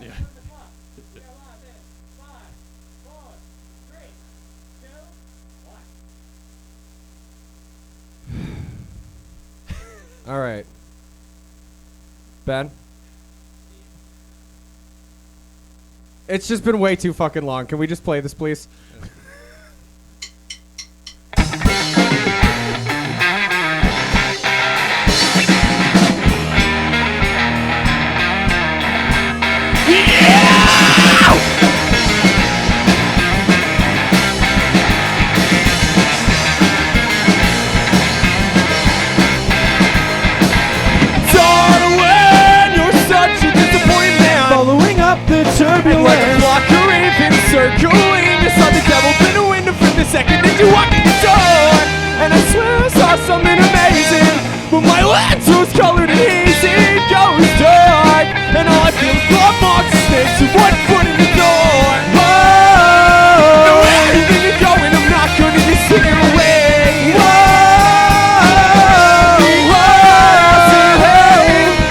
Yeah. All right. Ben? It's just been way too fucking long. Can we just play this, please? Turbulence. Like a flock of ravens circling, I saw the devil in a window for the second that you walked in the door. And I swear I saw something amazing, but my lens was colored and hazy. It goes dark, and all I feel is blood marks and snakes with one foot in the door. Whoa! No, everything is going, I'm not gonna be sitting away. Whoa! Whoa!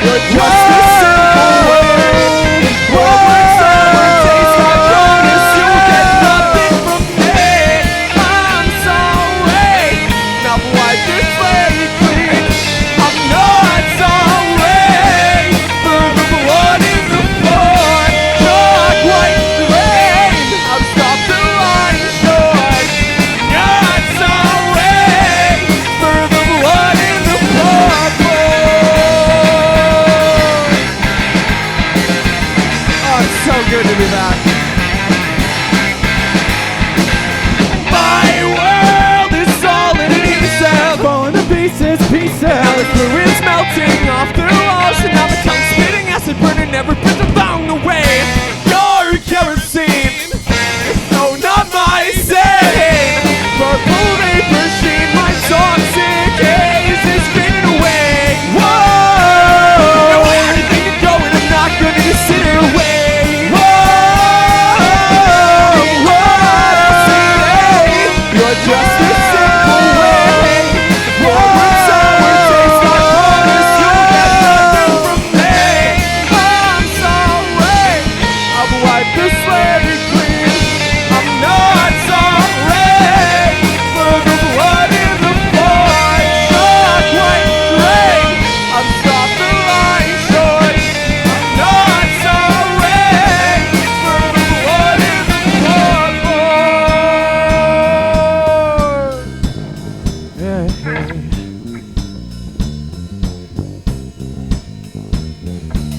You're just a simple way. Whoa! Good to be back. My world is all in pieces, falling to pieces, pieces. Now the fluid's melting off the walls, and now the tongue spitting acid, burning every bridge along the way. Your kerosene, no, not my stain. Purple vapor sheen, my toxic haze is fading away. Whoa! No, everything is going, I'm not gonna sit here away. Just a simple way. Forward, sour taste, I promise you'll get nothing from me. I'm sorry, I've wiped the slate clean. I'm not sorry for the blood in the floor. Not quite great, I've stopped the line short. I'm not sorry for the blood in the floor.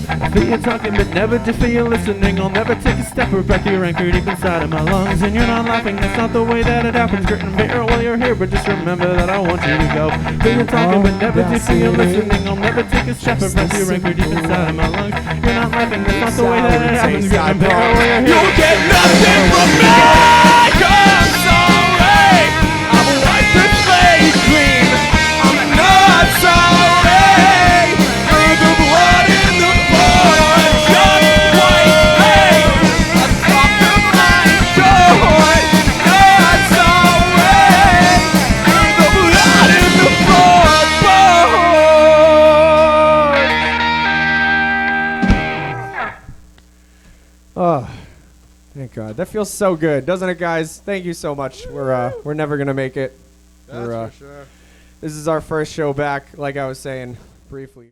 I feel you talking but never to feel you listening. I'll never take a step or back, you're anchored deep inside of my lungs. And you're not laughing, that's not the way that it happens. Gritting beer while you're here, but just remember that I want you to go. Feel you talking but never to feel you listening. I'll never take a step or back, you're anchored deep inside of my lungs. You're not laughing, that's not the way that it happens. Gritting beer while you're here. You'll get nothing from me. I'm sorry, I've wiped the slate clean. I'm not sorry for the blood in the floor. Not quite right, I've stopped the line short. Not sorry for the blood in the floor. Oh, thank God. That feels so good, doesn't it, guys? Thank you so much. We're never gonna make it. That's for sure. This is our first show back, like I was saying briefly.